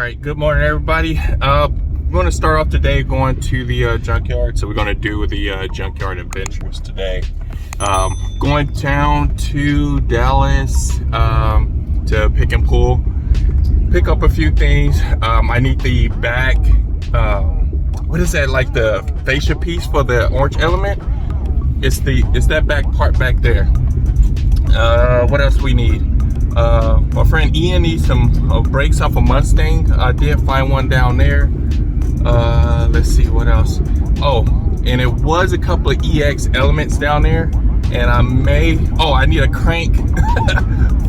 right, good morning everybody. I'm going to start off today going to the junkyard. So we're going to do the junkyard adventures today. Going down to Dallas to pick and pull, pick up a few things. I need the back, what is that, like the fascia piece for the orange element? It's that back part back there. What else we need? My friend Ian needs some brakes off a Mustang. I did find one down there. Let's see what else. Oh, and it was a couple of EX elements down there, and I need a crank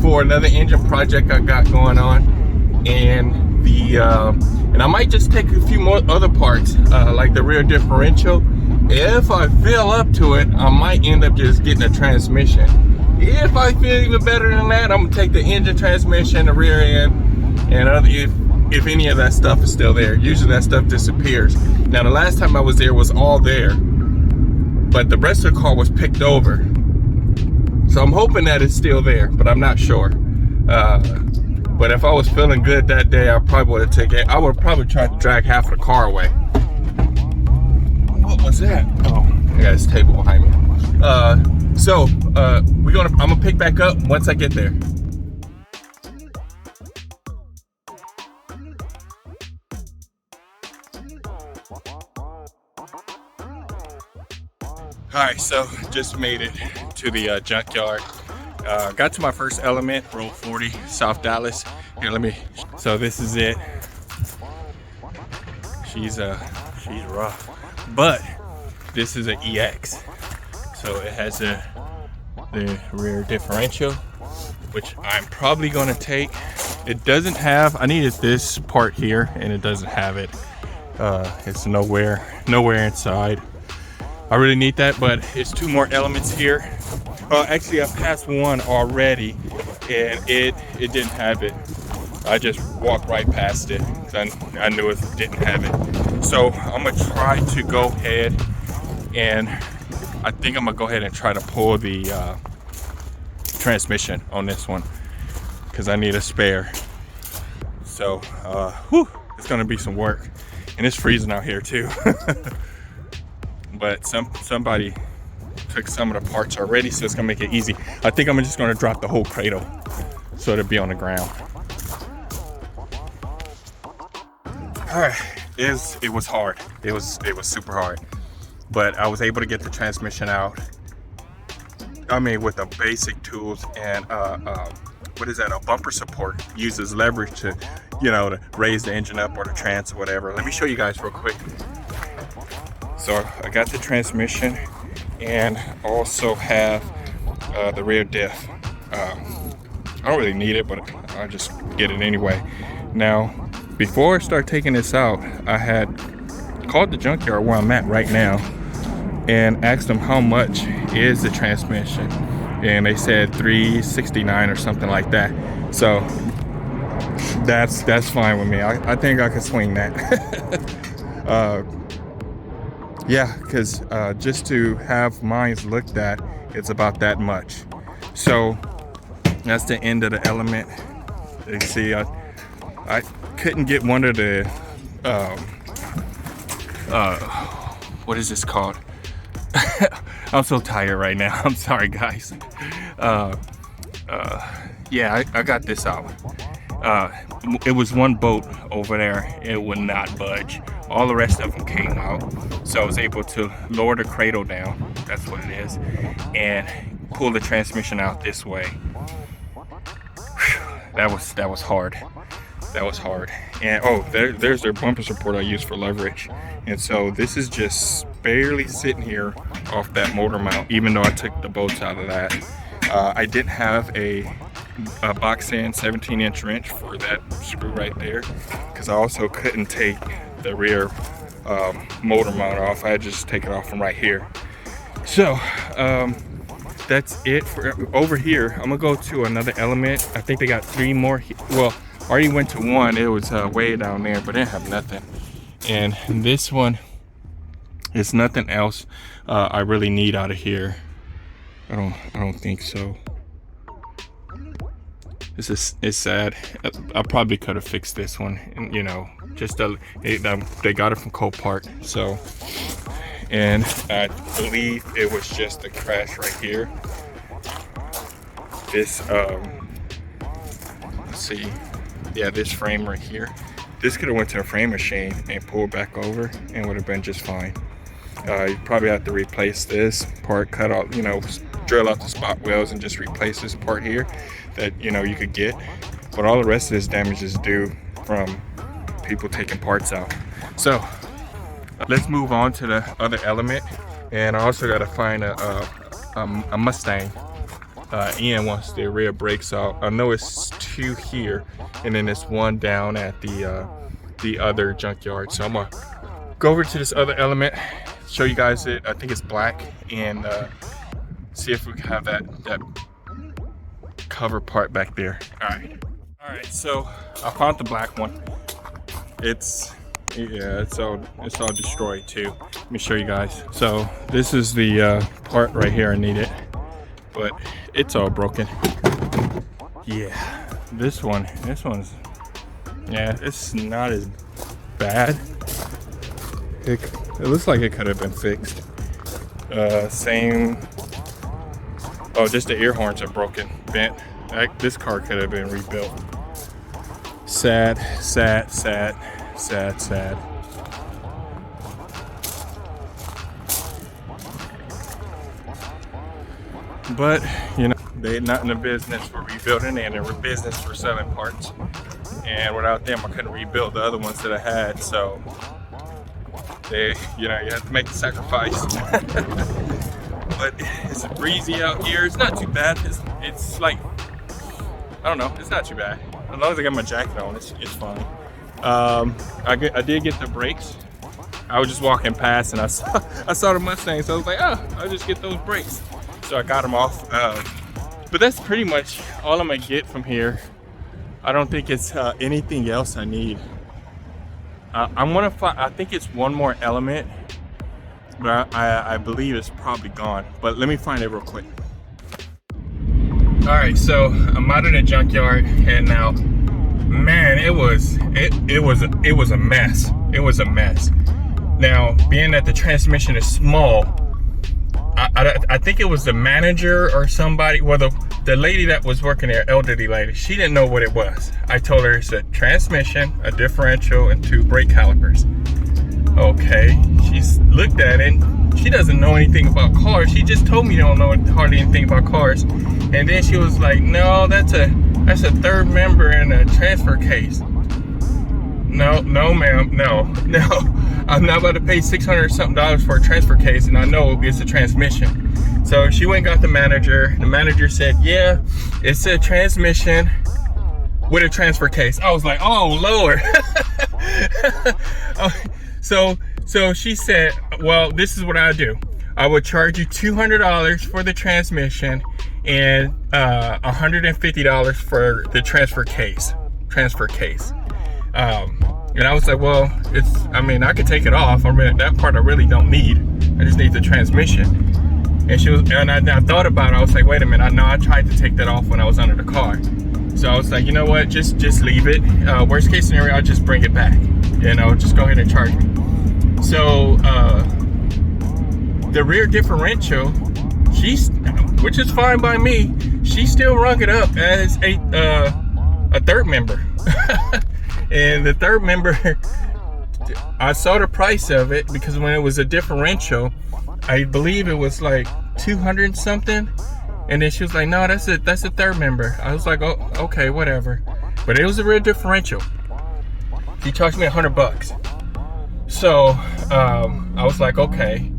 for another engine project I got going on, and and I might just take a few more other parts, like the rear differential. If I feel up to it, I might end up just getting a transmission. If I feel even better than that, I'm gonna take the engine, transmission, the rear end, and if any of that stuff is still there. Usually that stuff disappears. Now the last time I was there was all there, but the rest of the car was picked over. So I'm hoping that it's still there, but I'm not sure. But if I was feeling good that day, I probably would have taken it. I would have probably tried to drag half of the car away. What was that? Oh, I got this table behind me. I'm gonna pick back up once I get there. All right, so just made it to the junkyard. Got to my first element, roll 40, South Dallas. Here, so this is it. She's rough, but this is an EX. So it has the rear differential, which I'm probably gonna take. It doesn't have, I needed this part here and it doesn't have it. It's nowhere inside. I really need that, but it's two more elements here. Actually I passed one already and it didn't have it. I just walked right past it because I knew it didn't have it. So I'm gonna try to go ahead and I think I'm gonna go ahead and try to pull the transmission on this one because I need a spare. So it's gonna be some work, and it's freezing out here too. But somebody took some of the parts already, so it's gonna make it easy. I think I'm just gonna drop the whole cradle so it'll be on the ground. All right, it was hard. It was super hard. But I was able to get the transmission out. I mean, with the basic tools and what is that? A bumper support uses leverage to, to raise the engine up or the trans or whatever. Let me show you guys real quick. So I got the transmission and also have the rear diff. I don't really need it, but I'll just get it anyway. Now, before I start taking this out, I had called the junkyard where I'm at right now and asked them how much is the transmission, and they said $369 or something like that. So that's fine with me. I think I can swing that. Yeah, because just to have mine looked at, it's about that much. So that's the end of the element. You see, I couldn't get one of the what is this called? I'm so tired right now. I'm sorry, guys. Yeah, I got this out. It was one bolt over there. It would not budge. All the rest of them came out. So I was able to lower the cradle down. That's what it is. And pull the transmission out this way. Whew, that was hard. That was hard. And there's their bumper support I use for leverage. And so this is just barely sitting here off that motor mount, even though I took the bolts out of that. I didn't have a box in 17-inch wrench for that screw right there, because I also couldn't take the rear motor mount off. I had to just take it off from right here. So that's it for over here. I'm gonna go to another element. I think they got 3 more. Well, I already went to one. It was way down there, but it didn't have nothing. And this one is nothing else I really need out of here. I don't think so. it's sad. I probably could have fixed this one, and you know, just they got it from Copart. So, and I believe it was just a crash right here. This let's see, yeah, this frame right here. This could have went to a frame machine and pulled back over and would have been just fine. You probably have to replace this part, cut out, you know, drill out the spot welds and just replace this part here that, you know, you could get. But all the rest of this damage is due from people taking parts out. So let's move on to the other element. And I also got to find a Mustang. Ian wants the rear brakes out. I know it's 2 here, and then it's 1 down at the other junkyard. So I'm gonna go over to this other element, show you guys it. I think it's black, and see if we can have that cover part back there. All right. So I found the black one. It's all destroyed too. Let me show you guys. So this is the part right here. I need it, but it's all broken. Yeah, this one's, yeah, it's not as bad. It looks like it could have been fixed. Same. Oh, just the ear horns are broken, bent. This car could have been rebuilt. Sad. But, you know, they're not in the business for rebuilding, they're in the business for selling parts. And without them, I couldn't rebuild the other ones that I had, so they, you know, you have to make the sacrifice. But it's breezy out here. It's not too bad. It's like, I don't know, it's not too bad. As long as I got my jacket on, it's fine. I did get the brakes. I was just walking past and I saw the Mustang, so I was like, oh, I'll just get those brakes. So I got them off. But that's pretty much all I'm gonna get from here. I don't think it's anything else I need. I'm gonna find, I think it's one more element, but I believe it's probably gone. But let me find it real quick. All right, so I'm out of the junkyard, and now, man, it was a mess. It was a mess. Now, being that the transmission is small, I think it was the manager or somebody, well, the lady that was working there, elderly lady, she didn't know what it was. I told her it's a transmission, a differential, and 2 brake calipers. Okay, she's looked at it. She doesn't know anything about cars. She just told me you don't know hardly anything about cars. And then she was like, no, that's a 3rd member in a transfer case. No, ma'am, no. I'm not about to pay $600 something for a transfer case, and I know it's a transmission. So she went and got the manager. The manager said, yeah, it's a transmission with a transfer case. I was like, oh, Lord. So she said, well, this is what I do. I would charge you $200 for the transmission and $150 for the transfer case. And I was like, well, I could take it off. I mean, that part I really don't need. I just need the transmission. And I thought about it. I was like, wait a minute. I tried to take that off when I was under the car. So I was like, you know what? Just leave it. Worst case scenario, I'll just bring it back. You know, just go ahead and charge me. So the rear differential, which is fine by me, she still rung it up as a 3rd member. And the 3rd member, I saw the price of it because when it was a differential, I believe it was like 200 something. And then she was like, no, that's a 3rd member. I was like, oh, okay, whatever. But it was a real differential. She charged me $100. So I was like, okay.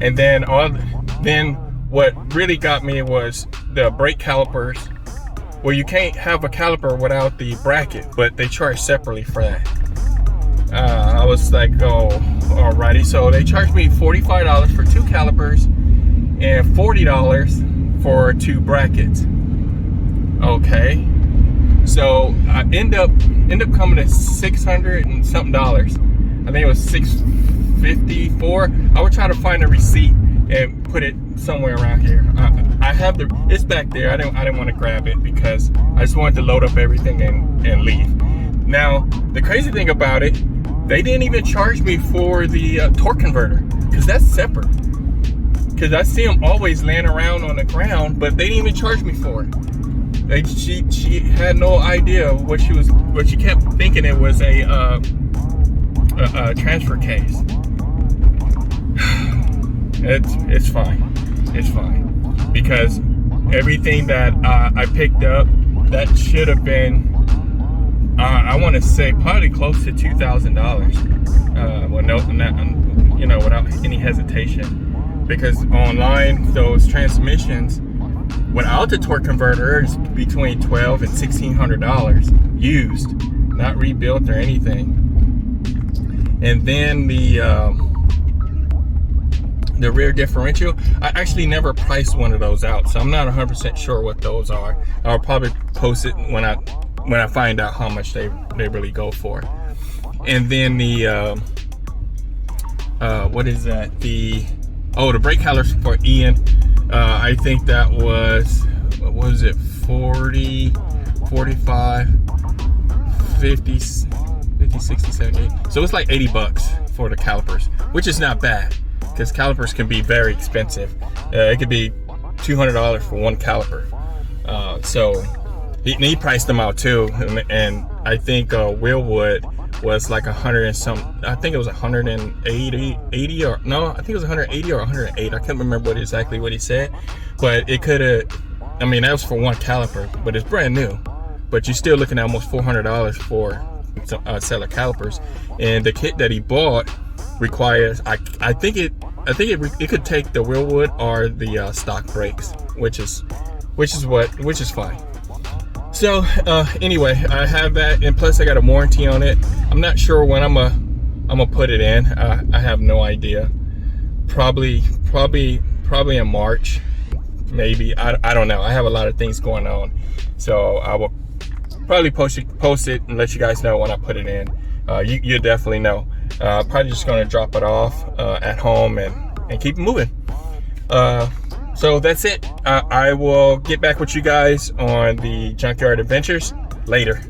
And then what really got me was the brake calipers. Well, you can't have a caliper without the bracket, but they charge separately for that. I was like, oh, alrighty. So they charged me $45 for 2 calipers and $40 for 2 brackets. Okay. So I end up coming to $600 and something. I think it was $654. I would try to find a receipt and put it somewhere around here. I have it's back there. I didn't want to grab it because I just wanted to load up everything and leave. Now, the crazy thing about it, they didn't even charge me for the torque converter, because that's separate. Because I see them always laying around on the ground, but they didn't even charge me for it. She had no idea what she kept thinking it was a transfer case. It's fine. It's fine, because everything that I picked up, that should have been I want to say probably close to $2,000. Well, no, you know, without any hesitation, because online those transmissions without the torque converter is between $1,200 and $1,600 used, not rebuilt or anything. And then the rear differential, I actually never priced one of those out, so I'm not 100% sure what those are. I'll probably post it when I find out how much they really go for. And then the what is that? The brake calipers for Ian. I think that was, what was it, 40, 45, 50, 60, 70. So it's like 80 bucks for the calipers, which is not bad, because calipers can be very expensive. It could be $200 for one caliper. So he priced them out too, and I think Willwood was like 100 and some. I think it was 180 or no, I think it was 180 or 108. I can't remember exactly what he said, but it could have. I mean, that was for one caliper, but it's brand new. But you're still looking at almost $400 for a set of calipers, and the kit that he bought requires. I think it could take the Willwood or the stock brakes, which is fine. So anyway, I have that, and plus I got a warranty on it. I'm not sure when I'm gonna put it in. I have no idea. Probably in March, maybe. I don't know. I have a lot of things going on, so I will probably post it and let you guys know when I put it in. You definitely know. Probably just gonna drop it off at home and keep it moving. So that's it. I will get back with you guys on the Junkyard Adventures later.